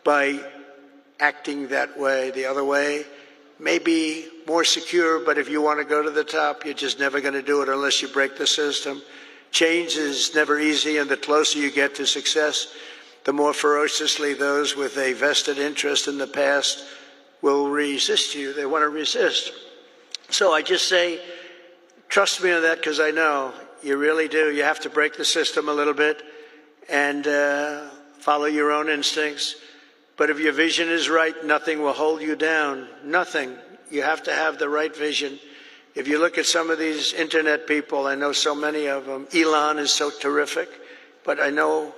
by acting that way. The other way may be more secure, but if you want to go to the top, you're just never going to do it unless you break the system. Change is never easy, and the closer you get to success, the more ferociously those with a vested interest in the past will resist you. They want to resist. So I just say, trust me on that, because I know you really do. You have to break the system a little bit and follow your own instincts. But if your vision is right, nothing will hold you down. Nothing. You have to have the right vision. If you look at some of these internet people, I know so many of them. Elon is so terrific, but I know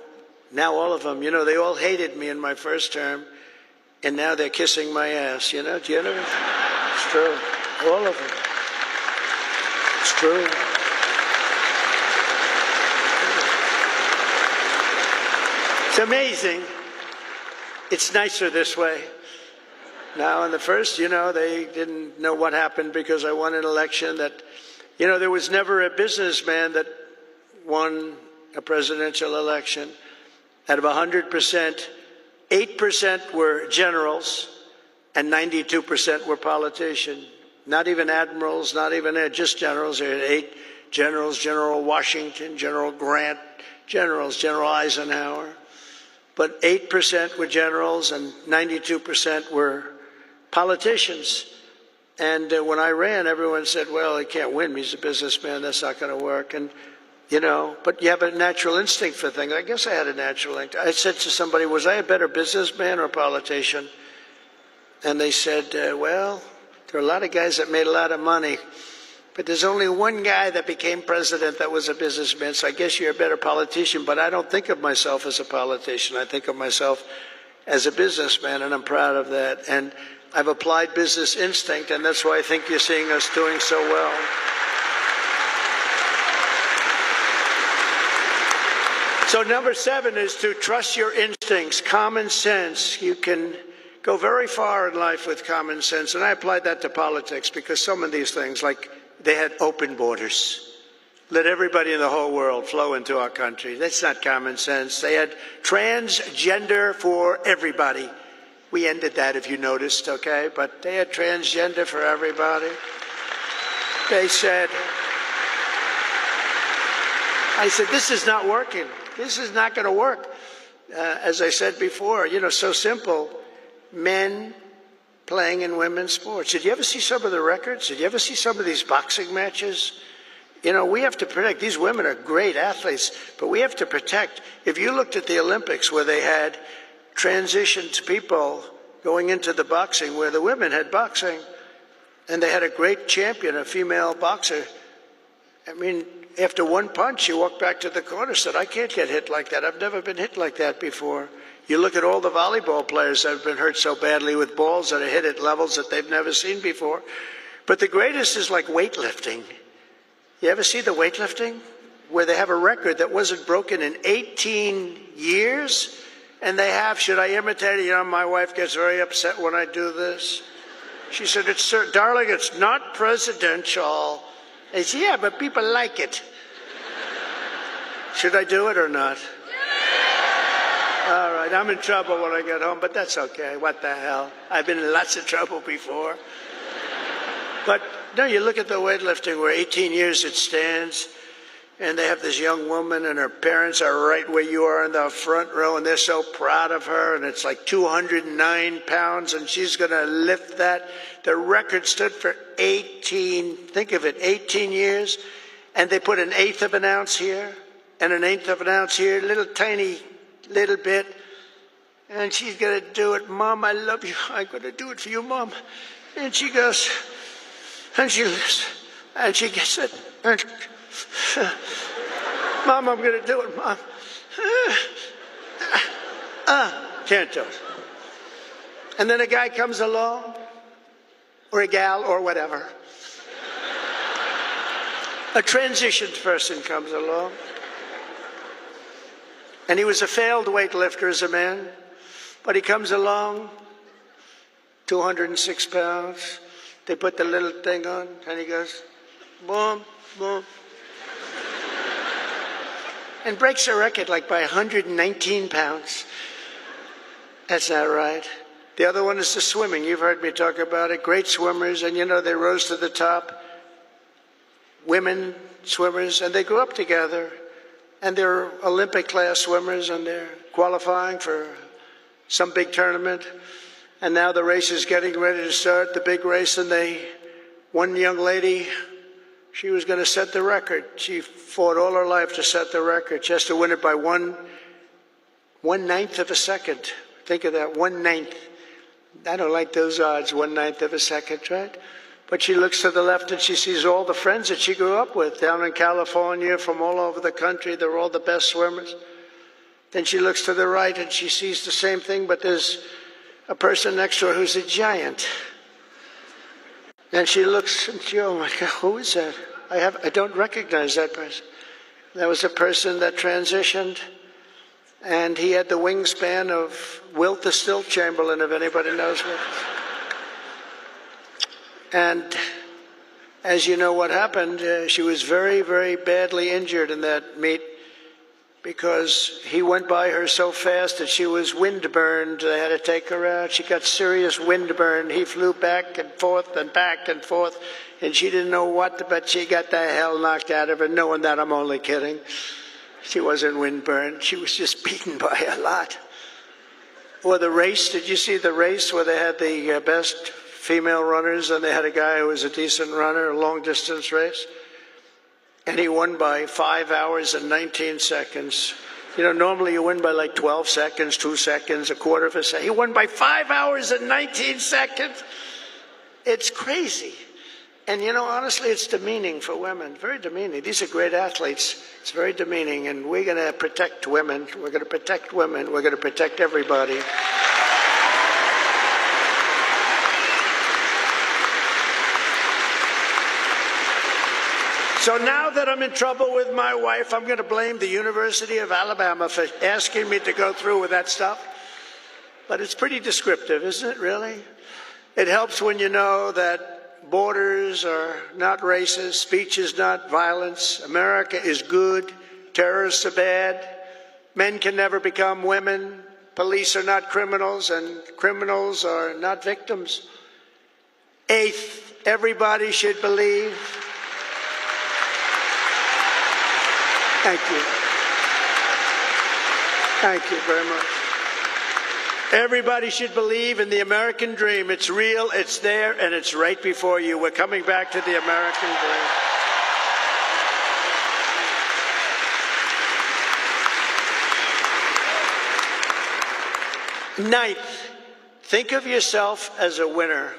now all of them, they all hated me in my first term, and now they're kissing my ass, Do you know? It's true. All of them. It's true. It's amazing. It's nicer this way. Now, in the first, they didn't know what happened because I won an election that, there was never a businessman that won a presidential election. Out of 100%, 8% were generals and 92% were politicians. Not even admirals, not even just generals. There were 8 generals, General Washington, General Grant, generals, General Eisenhower. But 8% were generals and 92% were politicians. And when I ran, everyone said, "Well, he can't win. He's a businessman. That's not going to work." And, but you have a natural instinct for things. I guess I had a natural instinct. I said to somebody, "Was I a better businessman or politician?" And they said, "Well, there are a lot of guys that made a lot of money, but there's only one guy that became president that was a businessman. So I guess you're a better politician." But I don't think of myself as a politician. I think of myself as a businessman, and I'm proud of that. And I've applied business instinct, and that's why I think you're seeing us doing so well. So number 7 is to trust your instincts, common sense. You can go very far in life with common sense, and I applied that to politics because some of these things, like they had open borders. Let everybody in the whole world flow into our country. That's not common sense. They had transgender for everybody. We ended that, if you noticed, okay? But they had transgender for everybody. They said, I said, this is not working. This is not going to work. As I said before, so simple. Men playing in women's sports. Did you ever see some of the records? Did you ever see some of these boxing matches? We have to protect. These women are great athletes, but we have to protect. If you looked at the Olympics where they had transitioned people going into the boxing, where the women had boxing, and they had a great champion, a female boxer. I mean, after one punch, you walk back to the corner, said, I can't get hit like that. I've never been hit like that before. You look at all the volleyball players that have been hurt so badly with balls that are hit at levels that they've never seen before. But the greatest is like weightlifting. You ever see the weightlifting? Where they have a record that wasn't broken in 18 years? And they have, should I imitate it? You know, my wife gets very upset when I do this. She said, darling, it's not presidential. I said, yeah, but people like it. Should I do it or not? All right, I'm in trouble when I get home, but that's okay. What the hell? I've been in lots of trouble before. But no, you look at the weightlifting where 18 years it stands, and they have this young woman, and her parents are right where you are in the front row, and they're so proud of her, and it's like 209 pounds, and she's going to lift that. The record stood for 18, think of it, 18 years, and they put an eighth of an ounce here, and an eighth of an ounce here, little tiny little bit, and she's going to do it. Mom, I love you. I'm going to do it for you, Mom. And she goes, and she lifts, and she gets it. And, Mom, I'm going to do it, Mom. Can't do it. And then a guy comes along, or a gal, or whatever. A transitioned person comes along. And he was a failed weightlifter as a man, but he comes along, 206 pounds. They put the little thing on, and he goes, boom, boom. And breaks the record like by 119 pounds. That's not right. The other one is the swimming. You've heard me talk about it. Great swimmers, and you know, they rose to the top. Women swimmers, and they grew up together. And they're Olympic-class swimmers, and they're qualifying for some big tournament. And now the race is getting ready to start, the big race, and one young lady, she was going to set the record. She fought all her life to set the record. She has to win it by one ninth of a second. Think of that, 1/9. I don't like those odds, 1/9 of a second, right? But she looks to the left and she sees all the friends that she grew up with down in California, from all over the country. They're all the best swimmers. Then she looks to the right and she sees the same thing, but there's a person next to her who's a giant. And she looks and she, oh my God, who is that? I don't recognize that person. That was a person that transitioned, and he had the wingspan of Wilt the Stilt Chamberlain, if anybody knows what. And as you know what happened, she was very, very badly injured in that meet because he went by her so fast that she was windburned. They had to take her out. She got serious windburn. He flew back and forth, and she didn't know what, but she got the hell knocked out of her, knowing that I'm only kidding. She wasn't windburned. She was just beaten by a lot. Or the race, did you see the race where they had the best female runners, and they had a guy who was a decent runner, a long-distance race, and he won by 5 hours and 19 seconds. You know, normally you win by like 12 seconds, 2 seconds, a quarter of a second. He won by 5 hours and 19 seconds. It's crazy. And, you know, honestly, it's demeaning for women, very demeaning. These are great athletes. It's very demeaning, and we're going to protect women. We're going to protect women. We're going to protect everybody. So now that I'm in trouble with my wife, I'm going to blame the University of Alabama for asking me to go through with that stuff. But it's pretty descriptive, isn't it, really? It helps when you know that borders are not racist, speech is not violence, America is good, terrorists are bad, men can never become women, police are not criminals, and criminals are not victims. Eighth, everybody should believe. Thank you. Thank you very much. Everybody should believe in the American dream. It's real, it's there, and it's right before you. We're coming back to the American dream. Ninth, think of yourself as a winner.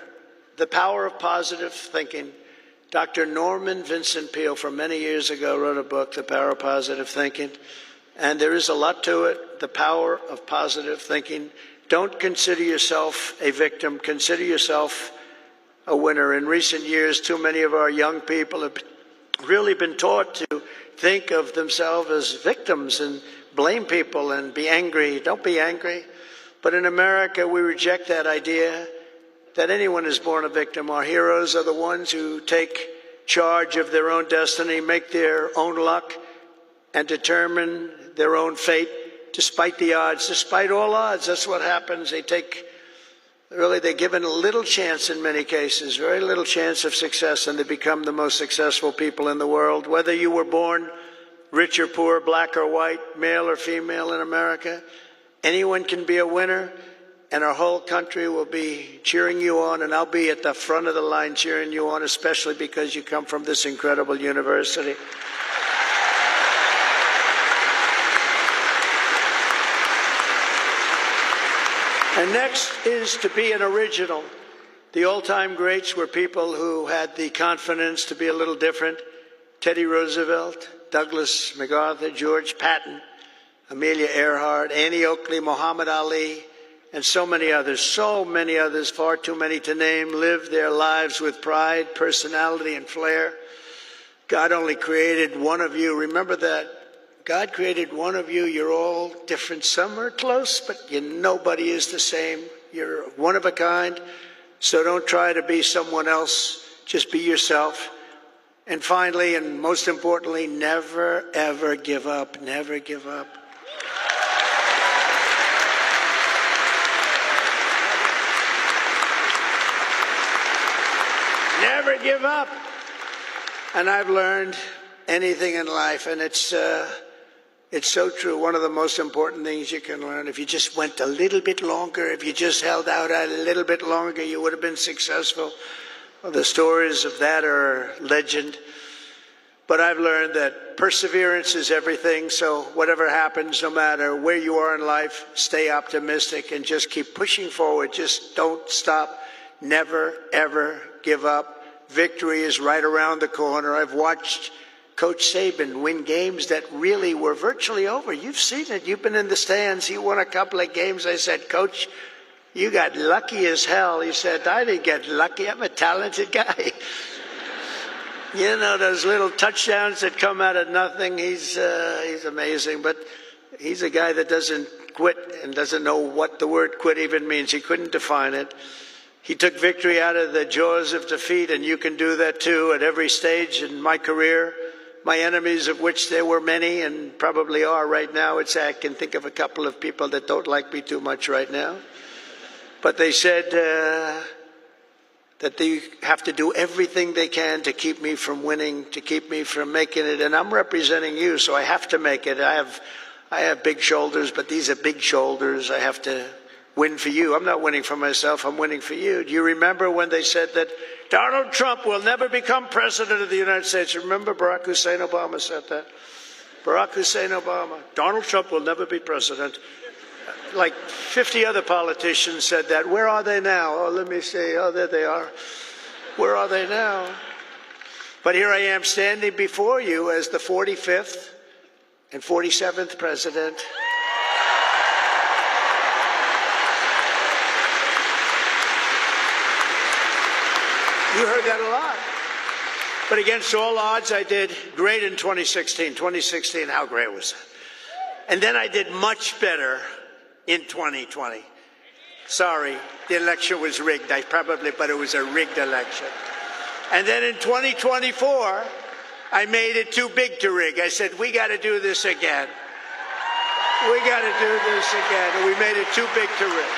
The power of positive thinking. Dr. Norman Vincent Peale, from many years ago, wrote a book, The Power of Positive Thinking. And there is a lot to it, the power of positive thinking. Don't consider yourself a victim. Consider yourself a winner. In recent years, too many of our young people have really been taught to think of themselves as victims and blame people and be angry. Don't be angry. But in America, we reject that idea that anyone is born a victim. Our heroes are the ones who take charge of their own destiny, make their own luck, and determine their own fate despite the odds, despite all odds. That's what happens. They're given a little chance in many cases, very little chance of success, and they become the most successful people in the world. Whether you were born rich or poor, black or white, male or female in America, anyone can be a winner, and our whole country will be cheering you on, and I'll be at the front of the line cheering you on, especially because you come from this incredible university. And next is to be an original. The old-time greats were people who had the confidence to be a little different. Teddy Roosevelt, Douglas MacArthur, George Patton, Amelia Earhart, Annie Oakley, Muhammad Ali, and so many others, far too many to name, lived their lives with pride, personality, and flair. God only created one of you. Remember that. God created one of you. You're all different. Some are close, but nobody is the same. You're one of a kind. So don't try to be someone else. Just be yourself. And finally, and most importantly, never, ever give up. Never give up. Never give up. And I've learned anything in life, and it's so true. One of the most important things you can learn, if you just went a little bit longer, if you just held out a little bit longer, you would have been successful. Well, the stories of that are legend. But I've learned that perseverance is everything. So whatever happens, no matter where you are in life, stay optimistic and just keep pushing forward. Just don't stop. Never, ever give up. Victory is right around the corner. I've watched Coach Saban win games that really were virtually over. You've seen it. You've been in the stands. He won a couple of games. I said, Coach, you got lucky as hell. He said, I didn't get lucky. I'm a talented guy. You know, those little touchdowns that come out of nothing. He's amazing. But he's a guy that doesn't quit and doesn't know what the word quit even means. He couldn't define it. He took victory out of the jaws of defeat, and you can do that too at every stage in my career. My enemies, of which there were many and probably are right now, I can think of a couple of people that don't like me too much right now. But they said that they have to do everything they can to keep me from winning, to keep me from making it. And I'm representing you, so I have to make it. I have big shoulders, but these are big shoulders. I have to win for you. I'm not winning for myself. I'm winning for you. Do you remember when they said that Donald Trump will never become president of the United States? Remember Barack Hussein Obama said that? Barack Hussein Obama. Donald Trump will never be president. Like 50 other politicians said that. Where are they now? Oh, let me see. Oh, there they are. Where are they now? But here I am standing before you as the 45th and 47th president. You heard that a lot. But against all odds, I did great in 2016. 2016, how great was that? And then I did much better in 2020. Sorry, the election was rigged. But it was a rigged election. And then in 2024, I made it too big to rig. I said, we got to do this again. We got to do this again. And we made it too big to rig.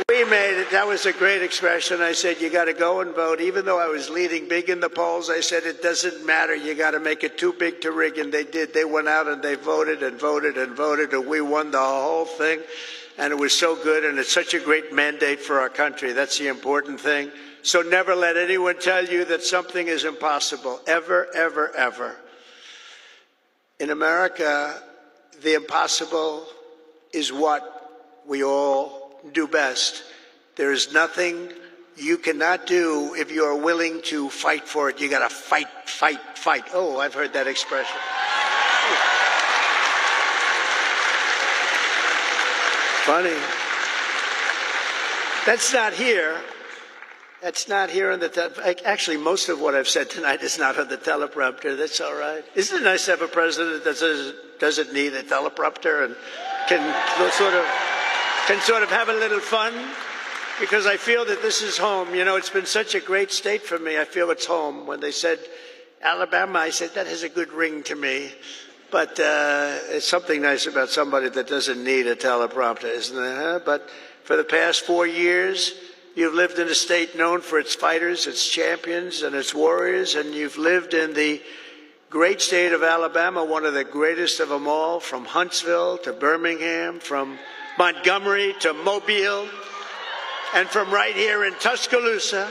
We made it. That was a great expression. I said, you got to go and vote. Even though I was leading big in the polls, I said, it doesn't matter. You got to make it too big to rig. And they did. They went out and they voted and voted and voted. And we won the whole thing. And it was so good. And it's such a great mandate for our country. That's the important thing. So never let anyone tell you that something is impossible. Ever, ever, ever. In America, the impossible is what we all do best. There is nothing you cannot do if you are willing to fight for it. You got to fight, fight, fight. Oh, I've heard that expression. Funny. That's not here. That's not here on the actually, most of what I've said tonight is not on the teleprompter. That's all right. Isn't it nice to have a president that doesn't need a teleprompter and can sort of have a little fun? Because I feel that this is home. You know, it's been such a great state for me. I feel it's home. When they said Alabama, I said, that has a good ring to me. But it's something nice about somebody that doesn't need a teleprompter, isn't it? Huh? But for the past 4 years, you've lived in a state known for its fighters, its champions, and its warriors, and you've lived in the great state of Alabama, one of the greatest of them all, from Huntsville to Birmingham, from Montgomery to Mobile, and from right here in Tuscaloosa.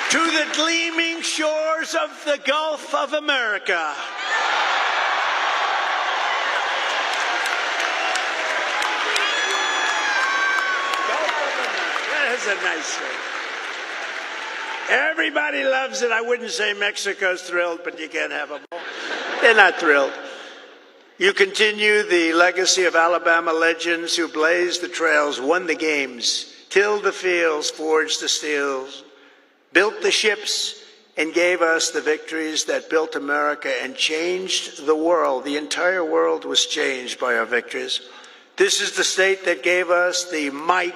To the gleaming shores of the Gulf of America. That's a nice thing. Everybody loves it. I wouldn't say Mexico's thrilled, but you can't have them all. They're not thrilled. You continue the legacy of Alabama legends who blazed the trails, won the games, tilled the fields, forged the steels, built the ships, and gave us the victories that built America and changed the world. The entire world was changed by our victories. This is the state that gave us the might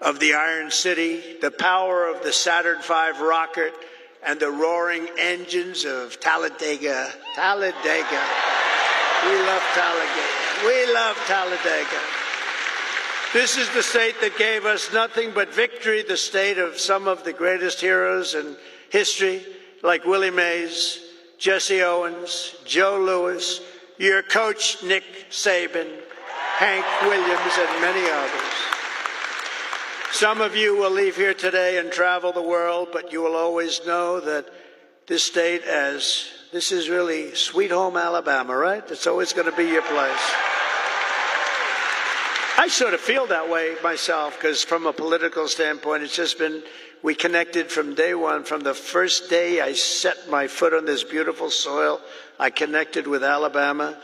of the Iron City, the power of the Saturn V rocket, and the roaring engines of Talladega. Talladega. We love Talladega. We love Talladega. This is the state that gave us nothing but victory, the state of some of the greatest heroes in history, like Willie Mays, Jesse Owens, Joe Louis, your coach, Nick Saban, Hank Williams, and many others. Some of you will leave here today and travel the world, but you will always know that this state, as this is really sweet home Alabama, right? It's always going to be your place. I sort of feel that way myself, because from a political standpoint, it's just been, we connected from day one. From the first day I set my foot on this beautiful soil, I connected with Alabama.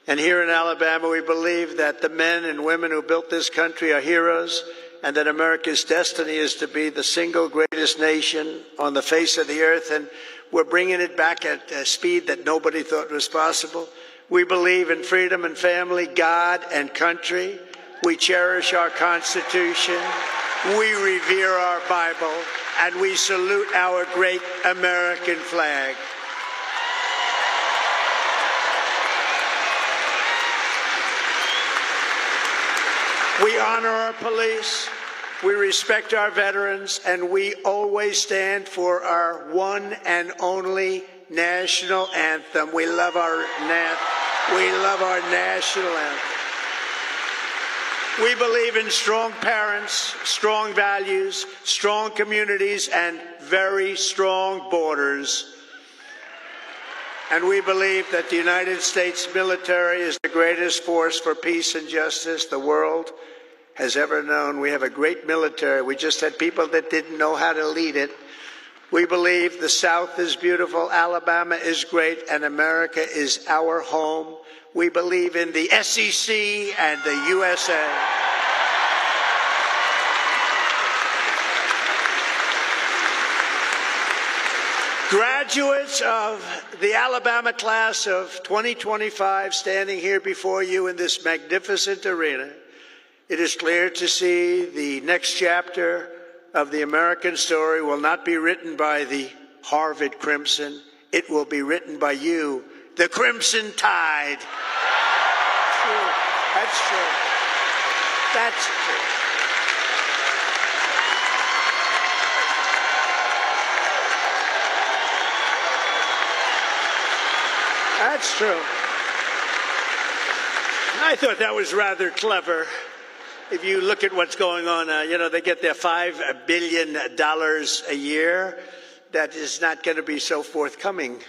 And here in Alabama, we believe that the men and women who built this country are heroes, and that America's destiny is to be the single greatest nation on the face of the earth. And we're bringing it back at a speed that nobody thought was possible. We believe in freedom and family, God and country. We cherish our Constitution, we revere our Bible, and we salute our great American flag. We honor our police, we respect our veterans, and we always stand for our one and only national anthem. We love our national anthem. We believe in strong parents, strong values, strong communities, and very strong borders. And we believe that the United States military is the greatest force for peace and justice the world has ever known. We have a great military. We just had people that didn't know how to lead it. We believe the South is beautiful, Alabama is great, and America is our home. We believe in the SEC and the USA. Graduates of the Alabama class of 2025 standing here before you in this magnificent arena, it is clear to see the next chapter of the American story will not be written by the Harvard Crimson. It will be written by you, the Crimson Tide. True. That's true. That's true. That's true. I thought that was rather clever. If you look at what's going on, they get their $5 billion a year. That is not going to be so forthcoming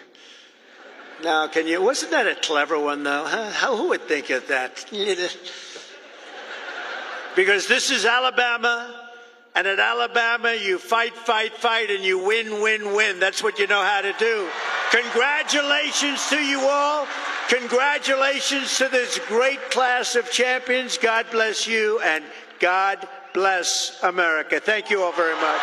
Now, wasn't that a clever one, though? Huh? Who would think of that? Because this is Alabama, and at Alabama, you fight, fight, fight, and you win, win, win. That's what you know how to do. Congratulations to you all. Congratulations to this great class of champions. God bless you, and God bless America. Thank you all very much.